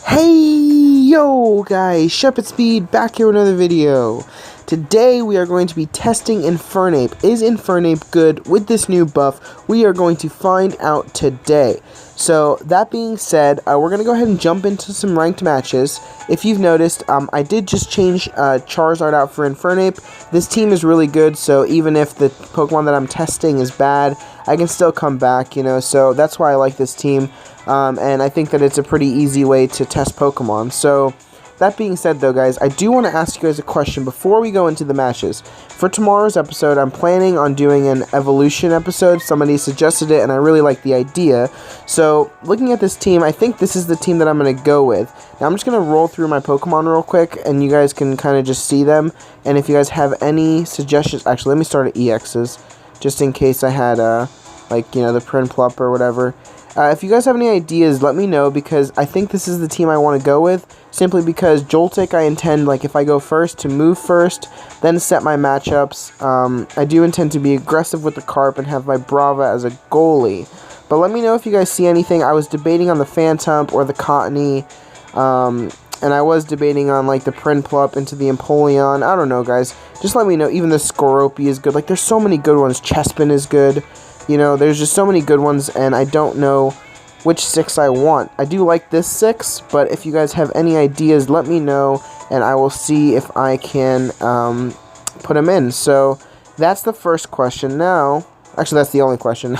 Hey yo guys, Shuppet Speed back here with another video. Today we are going to be testing Infernape. Is Infernape good with this new buff? We are going to find out today. So that being said, we're going to go ahead and jump into some ranked matches. If you've noticed, I did just change Charizard out for Infernape. This team is really good, so even if the Pokemon that I'm testing is bad, I can still come back, you know, so that's why I like this team. And I think that it's a pretty easy way to test Pokemon. So, that being said though guys, I do want to ask you guys a question before we go into the matches. For tomorrow's episode, I'm planning on doing an evolution episode. Somebody suggested it and I really like the idea. So, looking at this team, I think this is the team that I'm going to go with. Now, I'm just going to roll through my Pokemon real quick and you guys can kind of just see them. And if you guys have any suggestions, actually let me start at EXs, just in case I had, like, you know, the Prinplup or whatever. If you guys have any ideas, let me know, because I think this is the team I want to go with, simply because Joltik I intend, like, if I go first, to move first, then set my matchups. I do intend to be aggressive with the Carp and have my Brava as a goalie. But let me know if you guys see anything. I was debating on the Phantump or the Cottony, and I was debating on, like, the Prinplup into the Empoleon. I don't know, guys. Just let me know. Even the Skorupi is good. Like, there's so many good ones. Chespin is good. You know, there's just so many good ones, and I don't know which 6 I want. I do like this 6, but if you guys have any ideas, let me know, and I will see if I can put them in. So, that's the first question. Now, actually, that's the only question.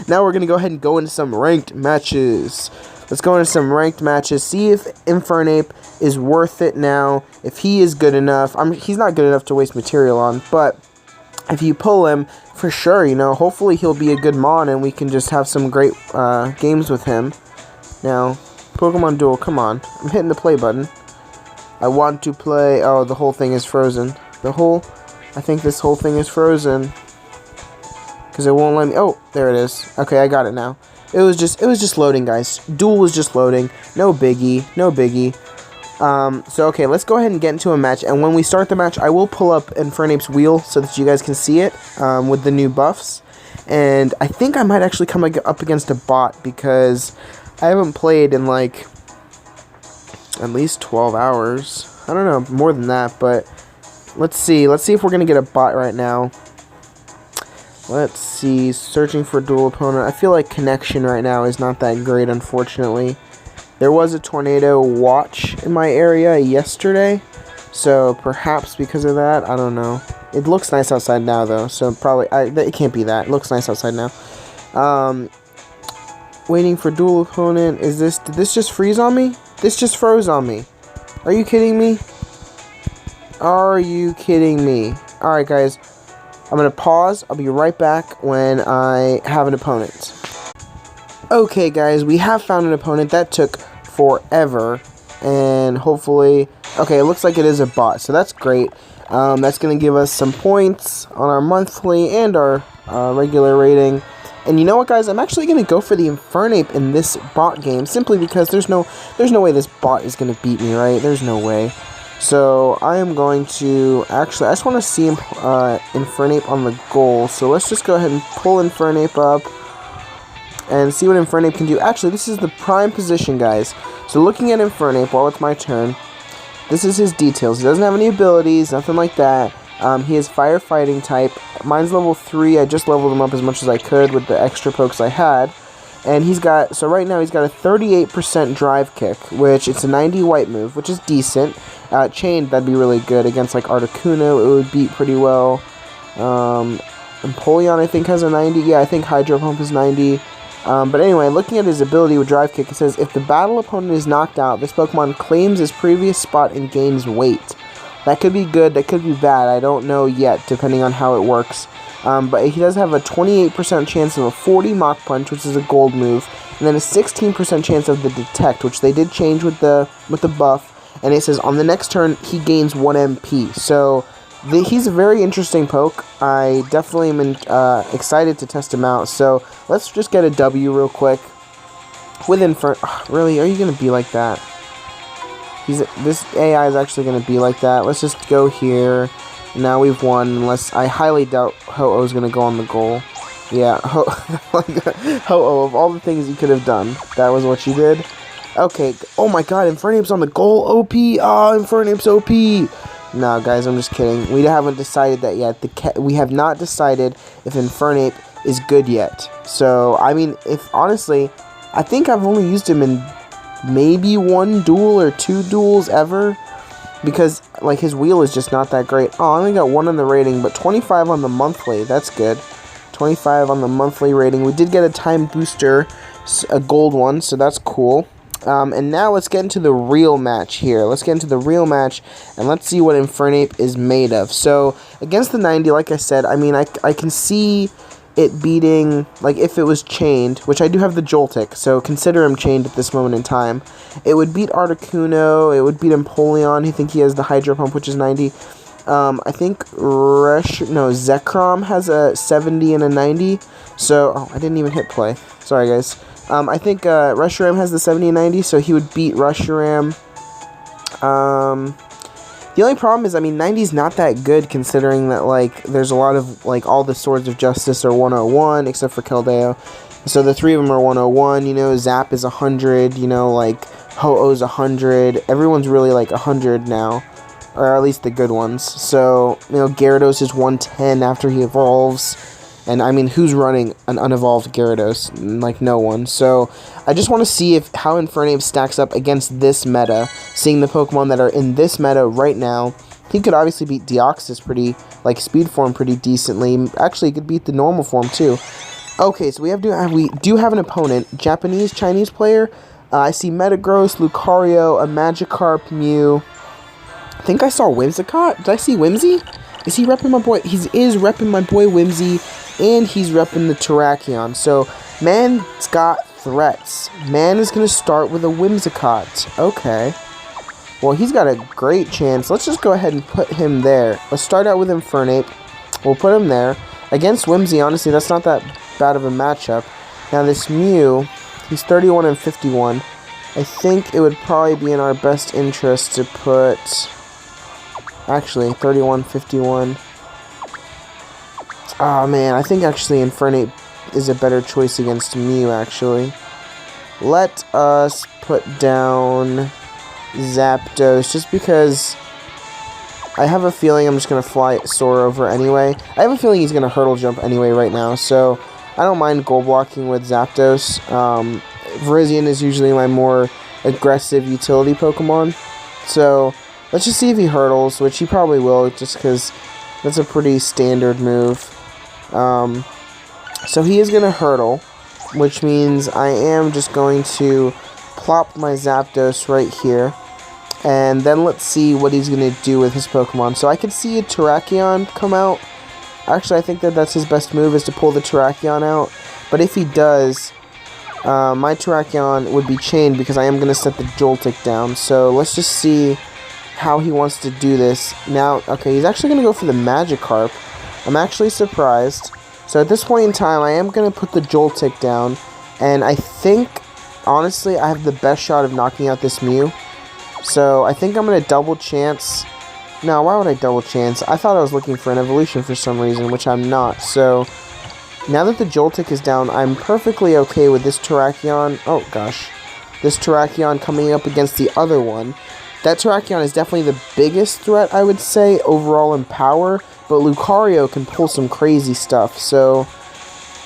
Now we're going to go ahead and go into some ranked matches. Let's go into some ranked matches, see if Infernape is worth it now, if he is good enough. He's not good enough to waste material on, but if you pull him, for sure, you know, hopefully he'll be a good Mon and we can just have some great games with him. Now, Pokemon Duel, come on. I'm hitting the play button. I want to play. Oh, the whole thing is frozen. I think this whole thing is frozen. Because it won't let me. Oh, there it is. Okay, I got it now. It was just loading, guys. Duel was just loading. No biggie, no biggie. So okay, let's go ahead and get into a match, and when we start the match, I will pull up Infernape's wheel so that you guys can see it, with the new buffs, and I think I might actually come up against a bot, because I haven't played in, like, at least 12 hours, I don't know, more than that, but let's see if we're gonna get a bot right now. Let's see, searching for dual opponent. I feel like connection right now is not that great, unfortunately. There was a tornado watch in my area yesterday, so perhaps because of that, I don't know. It looks nice outside now, though, so probably, it can't be that. It looks nice outside now. Waiting for dual opponent. Did this just freeze on me? This just froze on me. Are you kidding me? Are you kidding me? Alright, guys, I'm going to pause. I'll be right back when I have an opponent. Okay, guys, we have found an opponent. That took forever, and hopefully, okay, it looks like it is a bot, so that's great. That's going to give us some points on our monthly and our regular rating. And you know what, guys, I'm actually going to go for the Infernape in this bot game, simply because there's no way this bot is going to beat me, right? There's no way. So I am going to, actually, I just want to see Infernape on the goal, so let's just go ahead and pull Infernape up and see what Infernape can do. Actually, this is the prime position, guys. So looking at Infernape while it's my turn, this is his details. He doesn't have any abilities, nothing like that. He is firefighting type. Mine's level 3. I just leveled him up as much as I could with the extra pokes I had. And he's got, so right now he's got a 38% drive kick, which it's a 90 white move, which is decent. Chained, that'd be really good. Against like Articuno, it would beat pretty well. Empoleon, I think, has a 90. Yeah, I think Hydro Pump is 90. But anyway, looking at his ability with Drive Kick, it says, if the battle opponent is knocked out, this Pokemon claims his previous spot and gains weight. That could be good, that could be bad, I don't know yet, depending on how it works. But he does have a 28% chance of a 40 Mach Punch, which is a gold move, and then a 16% chance of the Detect, which they did change with the buff, and it says, on the next turn, he gains 1 MP. So, he's a very interesting poke. I definitely am excited to test him out. So let's just get a W real quick. With really, are you gonna be like that? This AI is actually gonna be like that. Let's just go here. Now we've won. Unless I highly doubt Ho-Oh is gonna go on the goal. Yeah, Ho-Oh, of all the things you could have done, that was what you did. Okay, oh my god, Infernape's on the goal, OP. Oh, Infernape's OP. No, guys, I'm just kidding. We haven't decided that yet. We have not decided if Infernape is good yet. So, I mean, if honestly, I think I've only used him in maybe 1 duel or 2 duels ever. Because, like, his wheel is just not that great. Oh, I only got 1 on the rating, but 25 on the monthly. That's good. 25 on the monthly rating. We did get a time booster, a gold one, so that's cool. And now let's get into the real match here. Let's get into the real match, and let's see what Infernape is made of. So, against the 90, like I said, I mean, I can see it beating, like, if it was chained, which I do have the Joltik, so consider him chained at this moment in time. It would beat Articuno, it would beat Empoleon, I think he has the Hydro Pump, which is 90. I think Zekrom has a 70 and a 90, so, oh, I didn't even hit play. Sorry, guys. I think Reshiram has the 70 and 90, so he would beat Reshiram. The only problem is, I mean, 90's not that good, considering that, like, there's a lot of, like, all the Swords of Justice are 101, except for Keldeo. So the 3 of them are 101, you know, Zap is 100, you know, like, Ho-Oh's 100. Everyone's really, like, 100 now, or at least the good ones. So, you know, Gyarados is 110 after he evolves. And, I mean, who's running an unevolved Gyarados? Like, no one. So, I just want to see how Infernape stacks up against this meta. Seeing the Pokemon that are in this meta right now. He could obviously beat Deoxys like, speed form pretty decently. Actually, he could beat the normal form, too. Okay, so we do have an opponent. Chinese player. I see Metagross, Lucario, a Magikarp, Mew. I think I saw Whimsicott. Did I see Whimsy? Is he repping my boy? He is repping my boy Whimsy. And he's repping the Terrakion. So, man's got threats. Man is going to start with a Whimsicott. Okay. Well, he's got a great chance. Let's just go ahead and put him there. Let's start out with Infernape. We'll put him there. Against Whimsy, honestly, that's not that bad of a matchup. Now, this Mew, he's 31 and 51. I think it would probably be in our best interest to put... Actually, 31, 51... Oh, man, I think actually Infernape is a better choice against Mew, actually. Let us put down Zapdos, just because I have a feeling I'm just going to soar over anyway. I have a feeling he's going to hurdle jump anyway right now, so I don't mind goal blocking with Zapdos. Virizion is usually my more aggressive utility Pokemon, so let's just see if he hurdles, which he probably will, just because that's a pretty standard move. So he is going to hurdle, which means I am just going to plop my Zapdos right here, and then let's see what he's going to do with his Pokemon. So I could see a Terrakion come out. Actually, I think that's his best move, is to pull the Terrakion out, but if he does, my Terrakion would be chained because I am going to set the Joltik down. So let's just see how he wants to do this. Now, okay, he's actually going to go for the Magikarp. I'm actually surprised. So at this point in time, I am going to put the Joltik down. And I think, honestly, I have the best shot of knocking out this Mew. So I think I'm going to double chance. No, why would I double chance? I thought I was looking for an evolution for some reason, which I'm not. So now that the Joltik is down, I'm perfectly okay with this Terrakion. Oh, gosh. This Terrakion coming up against the other one. That Terrakion is definitely the biggest threat, I would say, overall in power. But Lucario can pull some crazy stuff, so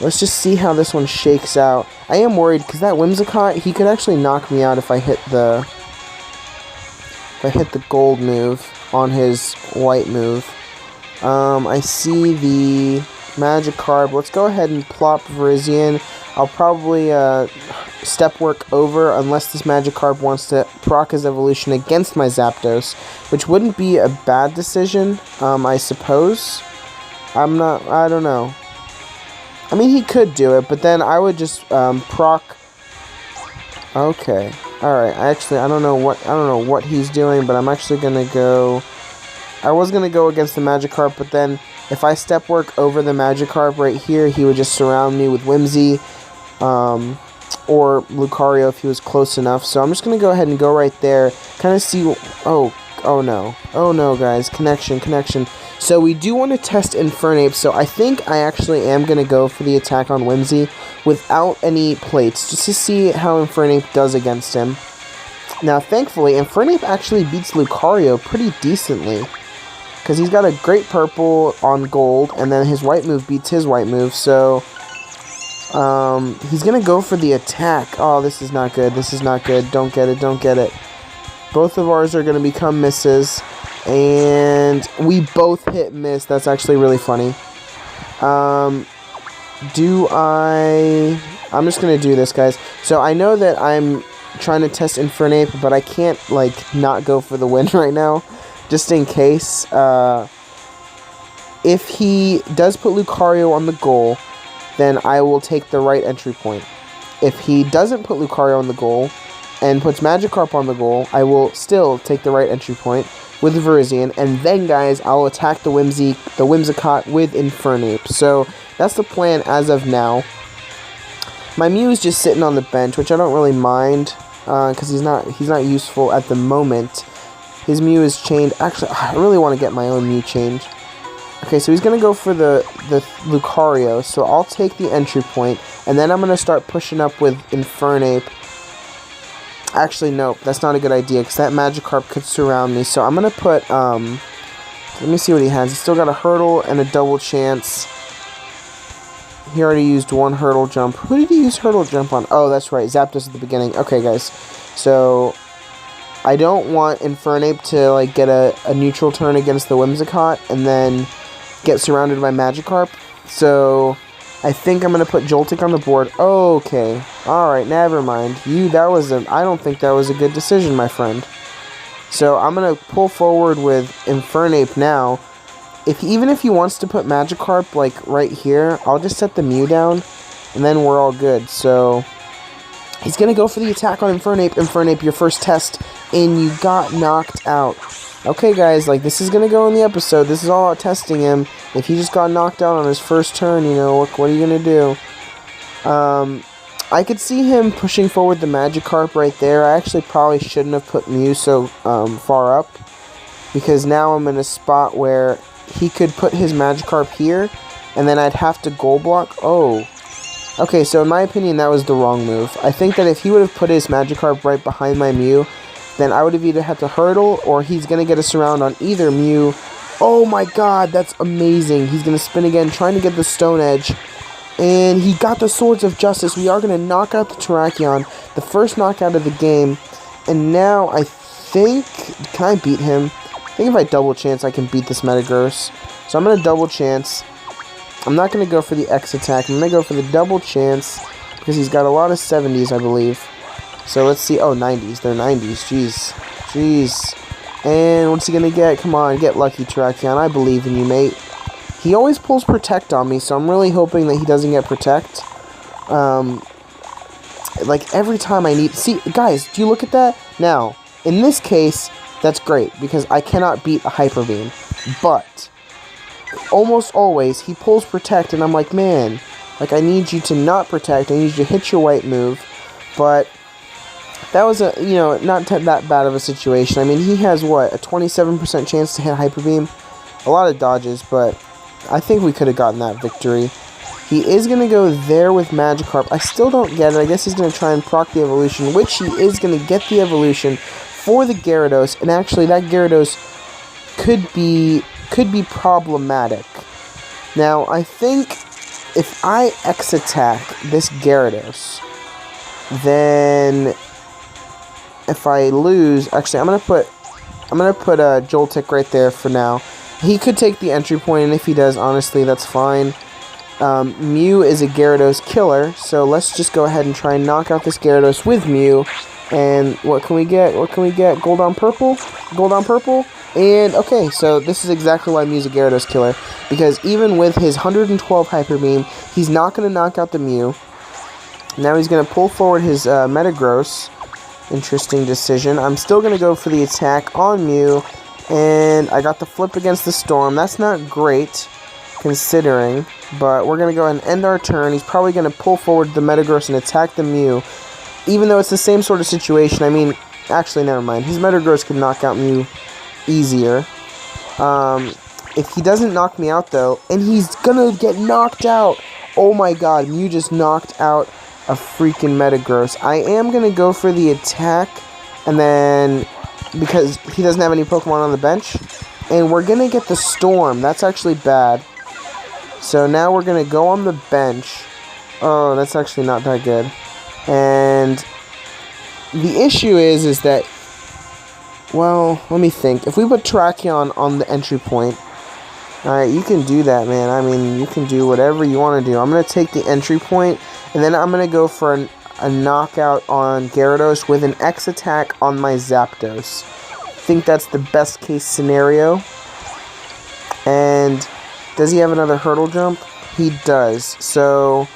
let's just see how this one shakes out. I am worried because that Whimsicott, he could actually knock me out if I hit the gold move on his white move. I see the Magikarp. Let's go ahead and plop Virizion. I'll probably step work over unless this Magikarp wants to proc his evolution against my Zapdos, which wouldn't be a bad decision, I suppose. I don't know. I mean, he could do it, but then I would just proc. Okay, all right. I don't know what he's doing, but I'm actually gonna go. I was gonna go against the Magikarp, but then if I step work over the Magikarp right here, he would just surround me with Whimsy. Or Lucario if he was close enough. So I'm just going to go ahead and go right there. Kind of see... Oh no. Oh no, guys. Connection. So we do want to test Infernape. So I think I actually am going to go for the attack on Whimsy without any plates. Just to see how Infernape does against him. Now, thankfully, Infernape actually beats Lucario pretty decently. Because he's got a great purple on gold, and then his white move beats his white move, so... he's gonna go for the attack. Oh, this is not good. This is not good. Don't get it. Don't get it. Both of ours are gonna become misses. And we both hit miss. That's actually really funny. I'm just gonna do this, guys. So I know that I'm trying to test Infernape, but I can't, like, not go for the win right now. Just in case. If he does put Lucario on the goal, then I will take the right entry point. If he doesn't put Lucario on the goal and puts Magikarp on the goal, I will still take the right entry point with Virizion, and then, guys, I'll attack the Whimsicott with Infernape. So that's the plan as of now. My Mew is just sitting on the bench, which I don't really mind, because he's not useful at the moment. His Mew is chained. Actually, I really want to get my own Mew changed. Okay, so he's going to go for the Lucario, so I'll take the entry point, and then I'm going to start pushing up with Infernape. Actually, nope, that's not a good idea, because that Magikarp could surround me, so I'm going to put, let me see what he has. He's still got a Hurdle and a Double Chance. He already used one Hurdle Jump. Who did he use Hurdle Jump on? Oh, that's right, Zapdos at the beginning. Okay, guys, so... I don't want Infernape to, like, get a neutral turn against the Whimsicott and then get surrounded by Magikarp. So I think I'm going to put Joltik on the board. Okay. Alright, never mind. I don't think that was a good decision, my friend. So I'm going to pull forward with Infernape now. Even if he wants to put Magikarp, like, right here, I'll just set the Mew down, and then we're all good. So... he's going to go for the attack on Infernape. Infernape, your first test, and you got knocked out. Okay, guys, like, this is going to go in the episode. This is all about testing him. If he just got knocked out on his first turn, you know, what are you going to do? I could see him pushing forward the Magikarp right there. I actually probably shouldn't have put Mew so far up, because now I'm in a spot where he could put his Magikarp here, and then I'd have to goal block. Oh. Okay, so in my opinion, that was the wrong move. I think that if he would have put his Magikarp right behind my Mew, then I would have either had to hurdle, or he's going to get a surround on either Mew. Oh my god, that's amazing. He's going to spin again, trying to get the Stone Edge. And he got the Swords of Justice. We are going to knock out the Terrakion, the first knockout of the game. And now, I think... can I beat him? I think if I double chance, I can beat this Metagross. So I'm going to double chance. I'm not going to go for the X attack. I'm going to go for the double chance, because he's got a lot of 70s, I believe. So let's see. Oh, 90s. They're 90s. Jeez. Jeez. And what's he going to get? Come on, get lucky, Terrakion. I believe in you, mate. He always pulls Protect on me, so I'm really hoping that he doesn't get Protect. Like, every time I need... see, guys, do you look at that? Now, in this case, that's great, because I cannot beat a Hyper Beam. But... almost always, he pulls Protect, and I'm like, man, like, I need you to not Protect, I need you to hit your white move, but that was a, you know, not that bad of a situation. I mean, he has, what, a 27% chance to hit Hyper Beam? A lot of dodges, but I think we could have gotten that victory. He is going to go there with Magikarp. I still don't get it. I guess he's going to try and proc the evolution, which he is going to get the evolution for the Gyarados, and actually, that Gyarados could be problematic. Now, I think if I X attack this Gyarados, then if I lose, actually I'm gonna put a Joltik right there for now. He could take the entry point, and if he does, honestly, that's fine. Mew is a Gyarados killer, so let's just go ahead and try and knock out this Gyarados with Mew. And what can we get? What can we get? Gold on purple? Gold on purple? And, okay, so this is exactly why Mew's a Gyarados killer, because even with his 112 Hyper Beam, he's not going to knock out the Mew. Now he's going to pull forward his Metagross. Interesting decision. I'm still going to go for the attack on Mew, and I got the flip against the Storm. That's not great, considering, but we're going to go ahead and end our turn. He's probably going to pull forward the Metagross and attack the Mew, even though it's the same sort of situation. I mean, actually, never mind. His Metagross could knock out Mew easier. If he doesn't knock me out, though, and he's gonna get knocked out. Oh my god, Mew just knocked out a freaking Metagross. I am gonna go for the attack, And then, because he doesn't have any Pokemon on the bench. And we're going to get the Storm. That's actually bad. So now we're going to go on the bench. Oh, that's actually not that good. And the issue is that, well, let me think. If we put Terrakion on the entry point, alright, you can do that, man. I mean, you can do whatever you want to do. I'm going to take the entry point, and then I'm going to go for a knockout on Gyarados with an X attack on my Zapdos. I think that's the best case scenario. And does he have another hurdle jump? He does. So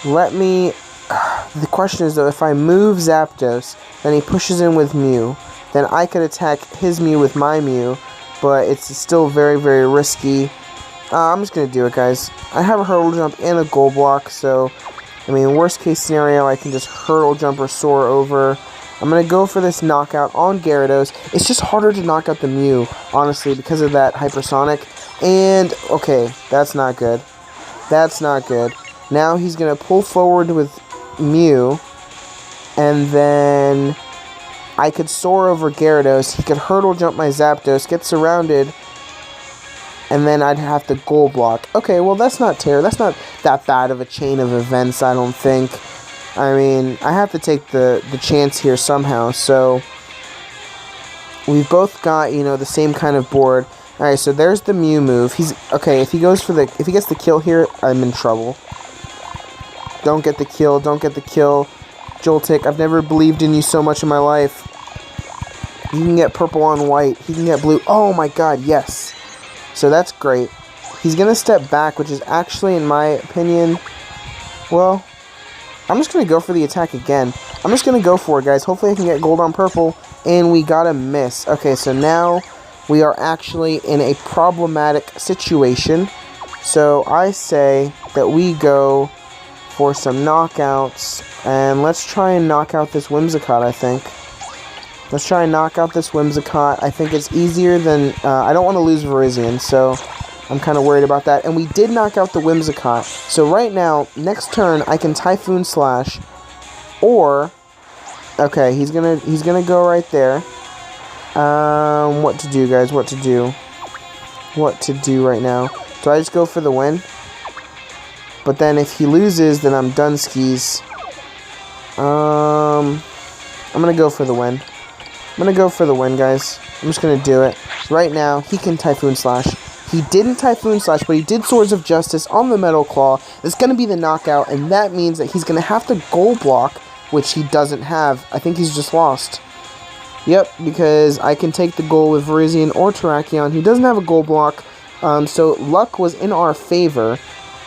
let me... The question is, though, if I move Zapdos, then he pushes in with Mew, then I could attack his Mew with my Mew, but it's still very, very risky. I'm just going to do it, guys. I have a hurdle jump and a goal block, so, I mean, worst case scenario, I can just hurdle jump or soar over. I'm going to go for this knockout on Gyarados. It's just harder to knock out the Mew, honestly, because of that hypersonic. And, okay, that's not good. That's not good. Now he's going to pull forward with Mew, and then I could soar over Gyarados. He could hurdle jump my Zapdos, get surrounded, and then I'd have to goal block. Okay, well, that's not terrible. That's not that bad of a chain of events, I don't think. I mean, I have to take the chance here somehow. So we've both got, you know, the same kind of board. All right, so there's the Mew move. He's okay. If he gets the kill here, I'm in trouble. Don't get the kill. Don't get the kill. Joltik, I've never believed in you so much in my life. He can get purple on white. He can get blue. Oh my god, yes. So that's great. He's going to step back, which is actually, in my opinion, well, I'm just going to go for the attack again. I'm just going to go for it, guys. Hopefully I can get gold on purple, and we got a miss. Okay, so now we are actually in a problematic situation. So I say that we go for some knockouts, and let's try and knock out this Whimsicott, I think. Let's try and knock out this Whimsicott. I think it's easier than... I don't want to lose Virizion, so I'm kind of worried about that. And we did knock out the Whimsicott. So right now, next turn, I can Typhoon Slash, or... Okay, he's gonna go right there. What to do, guys? What to do? What to do right now? Do I just go for the win? But then if he loses, then I'm done skis. I'm going to go for the win. I'm going to go for the win, guys. I'm just going to do it. Right now, he can Typhoon Slash. He didn't Typhoon Slash, but he did Swords of Justice on the Metal Claw. It's going to be the knockout, and that means that he's going to have to goal block, which he doesn't have. I think he's just lost. Yep, because I can take the goal with Virizion or Terrakion. He doesn't have a goal block, so luck was in our favor.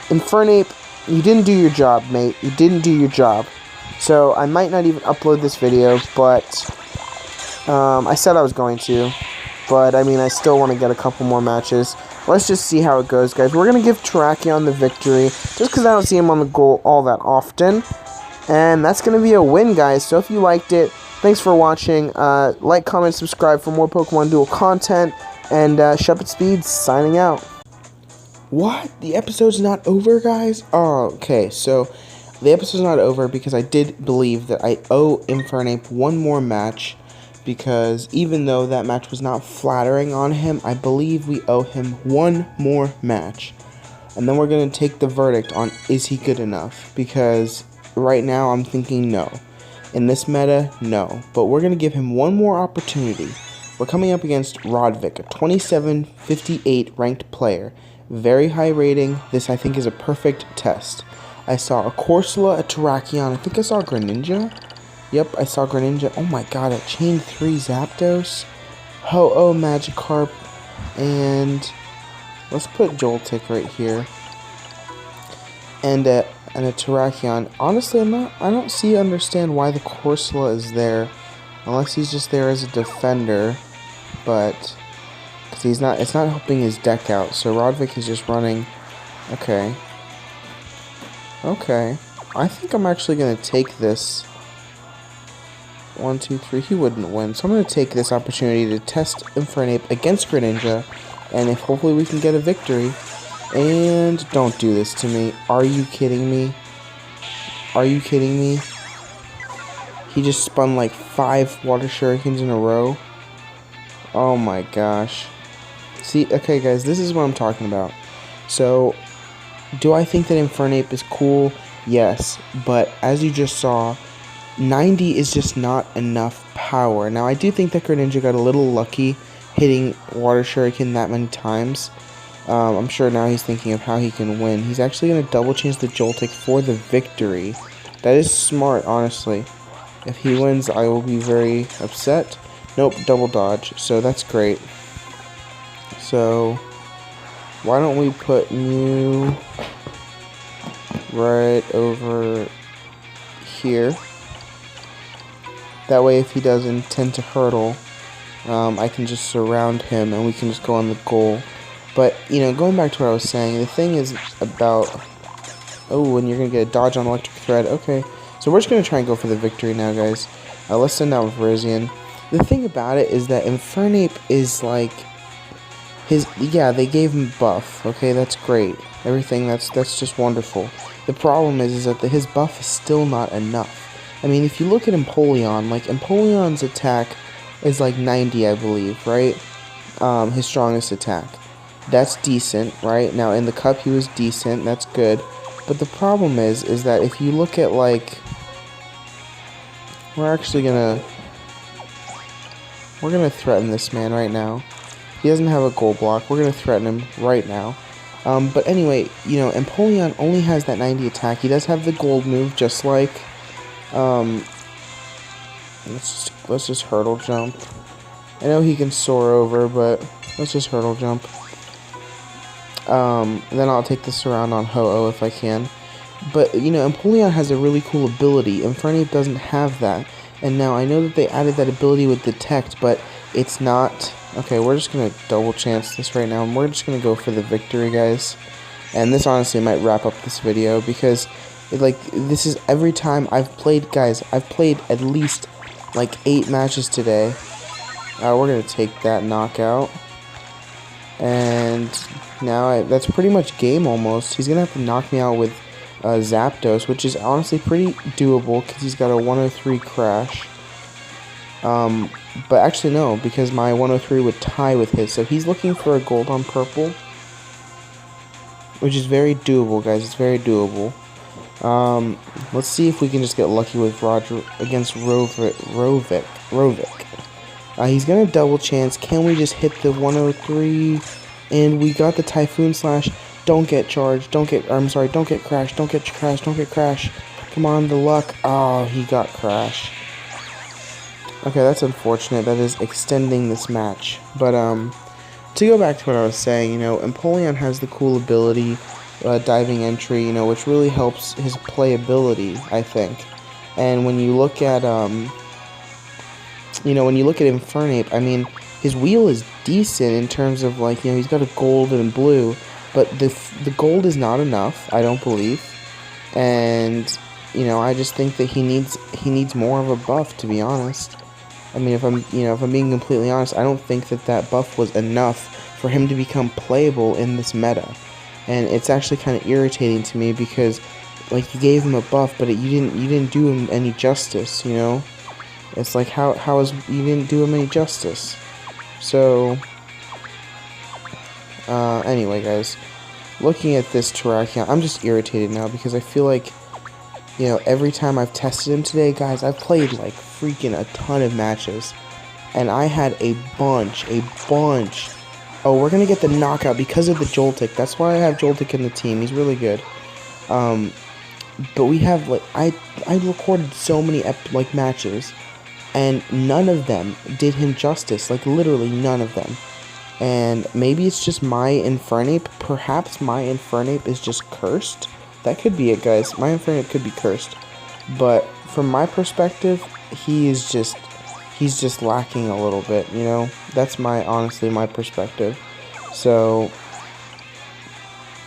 Infernape, you didn't do your job, mate. You didn't do your job. So, I might not even upload this video, but I said I was going to. But, I mean, I still want to get a couple more matches. Let's just see how it goes, guys. We're going to give Terrakion the victory, just because I don't see him on the goal all that often. And that's going to be a win, guys. So, if you liked it, thanks for watching. Like, comment, subscribe for more Pokemon Duel content. And Shuppet Speed signing out. What? The episode's not over, guys? Oh, okay. So, the episode's not over because I did believe that I owe Infernape one more match. Because even though that match was not flattering on him, I believe we owe him one more match. And then we're going to take the verdict on, is he good enough? Because right now I'm thinking no. In this meta, no. But we're going to give him one more opportunity. We're coming up against Rodvik, a 2758 ranked player. Very high rating. This, I think, is a perfect test. I saw a Corsola, a Terrakion. I think I saw a Greninja. Yep, I saw Greninja. Oh my god, a Chain 3 Zapdos. Ho-Oh Magikarp. And let's put Joltik right here. And a Terrakion. Honestly, I don't understand why the Corsola is there. Unless he's just there as a defender. But because it's not helping his deck out. So Rodvik is just running. Okay. Okay. I think I'm actually going to take this. 1, 2, 3. He wouldn't win. So I'm going to take this opportunity to test Infernape against Greninja. And if hopefully we can get a victory. And don't do this to me. Are you kidding me? Are you kidding me? He just spun like 5 water shurikens in a row. Oh my gosh. See, okay guys, this is what I'm talking about. So, do I think that Infernape is cool? Yes, but as you just saw, 90 is just not enough power. Now, I do think that Greninja got a little lucky hitting Water Shuriken that many times. I'm sure now he's thinking of how he can win. He's actually going to double change the Joltik for the victory. That is smart, honestly. If he wins, I will be very upset. Nope, double dodge, so that's great. So, why don't we put you right over here. That way if he does intend to hurdle, I can just surround him and we can just go on the goal. But, you know, going back to what I was saying, the thing is about... Oh, and you're going to get a dodge on Electric Thread. Okay, so we're just going to try and go for the victory now, guys. Let's send out Virizion. The thing about it is that Infernape is like... Yeah, they gave him buff. Okay, that's great. Everything, that's just wonderful. The problem is that his buff is still not enough. I mean, if you look at Empoleon, like, Empoleon's attack is like 90, I believe, right? His strongest attack. That's decent, right? Now, in the cup, he was decent. That's good. But the problem is that if you look at, like... We're gonna threaten this man right now. He doesn't have a goal block. We're gonna threaten him right now. But anyway, you know, Empoleon only has that 90 attack. He does have the gold move, just like... Let's just hurdle jump. I know he can soar over, but let's just hurdle jump. Then I'll take the surround on Ho-Oh if I can. But, you know, Empoleon has a really cool ability. Infernape doesn't have that. And now I know that they added that ability with Detect, but it's not... Okay, we're just going to double chance this right now, and we're just going to go for the victory, guys. And this honestly might wrap up this video, because, this is every time I've played, guys, I've played at least, 8 matches today. We're going to take that knockout. And now that's pretty much game almost. He's going to have to knock me out with Zapdos, which is honestly pretty doable, because he's got a 103 crash. But actually no, because my 103 would tie with his, so he's looking for a gold on purple, which is very doable, guys. It's very doable. Let's see if we can just get lucky with Roger against Rovik. He's gonna double chance. Can we just hit the 103? And we got the Typhoon Slash. Don't get charged. Don't get crash. Don't get crash. Don't get crash. Come on, the luck. Oh, he got crash. Okay, that's unfortunate. That is extending this match. But, to go back to what I was saying, you know, Empoleon has the cool ability, diving entry, you know, which really helps his playability, I think. And when you look at, Infernape, I mean, his wheel is decent in terms of, he's got a gold and blue, but the gold is not enough, I don't believe. And, you know, I just think that he needs more of a buff, to be honest. I mean, if I'm being completely honest, I don't think that buff was enough for him to become playable in this meta. And it's actually kind of irritating to me because, you gave him a buff, but you didn't do him any justice, you know? It's like, you didn't do him any justice. So, anyway, guys, looking at this Terrakion, I'm just irritated now because I feel like, you know, every time I've tested him today, guys, I've played, freaking a ton of matches. And I had a bunch. Oh, we're going to get the knockout because of the Joltik. That's why I have Joltik in the team. He's really good. But we have, I recorded so many, matches. And none of them did him justice. Literally none of them. And maybe it's just my Infernape. Perhaps my Infernape is just cursed. That could be it, guys. My Infernape could be cursed. But from my perspective, he's just lacking a little bit, you know? That's honestly my perspective. So,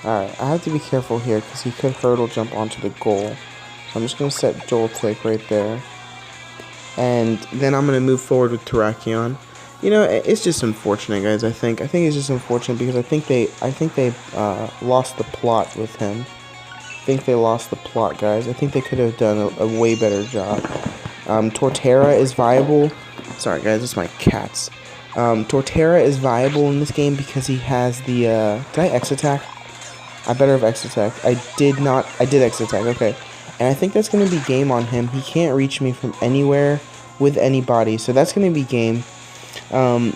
alright, I have to be careful here because he could hurdle jump onto the goal. So I'm just going to set Joltik right there. And then I'm going to move forward with Terrakion. You know, it's just unfortunate, guys, I think. I think it's just unfortunate because I think they lost the plot with him. I think they lost the plot, guys. I think they could have done a way better job. Torterra is viable. Sorry guys, it's my cats. Torterra is viable in this game because he has the, did I X-Attack? I better have X-Attack. I did X-Attack, okay. And I think that's going to be game on him. He can't reach me from anywhere with anybody, so that's going to be game. I'm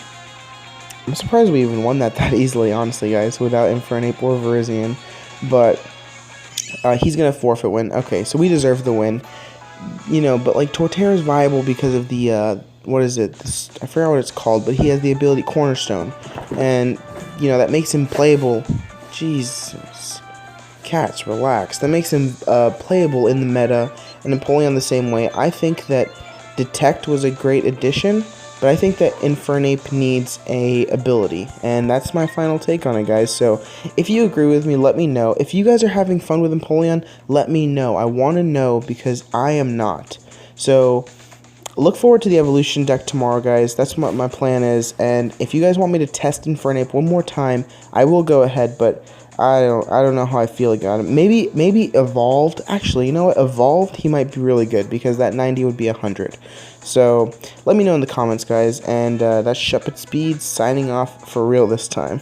surprised we even won that easily, honestly, guys, without Infernape or Virizion. But he's going to forfeit win. Okay, so we deserve the win. You know, but, like, Torterra is viable because of the, what is it? I forgot what it's called, but he has the ability Cornerstone. And, you know, that makes him playable. Jesus. Cats, relax. That makes him playable in the meta, and Empoleon the same way. I think that Detect was a great addition, but I think that Infernape needs a ability, and that's my final take on it, guys. So if you agree with me, let me know. If you guys are having fun with Empoleon, let me know. I want to know because I am not. So look forward to the evolution deck tomorrow, guys. That's what my plan is, and if you guys want me to test Infernape one more time, I will go ahead, but I don't know how I feel about him. Maybe Evolved. Actually, you know what? Evolved, he might be really good because that 90 would be 100. So let me know in the comments, guys. And that's Shuppet Speed signing off for real this time.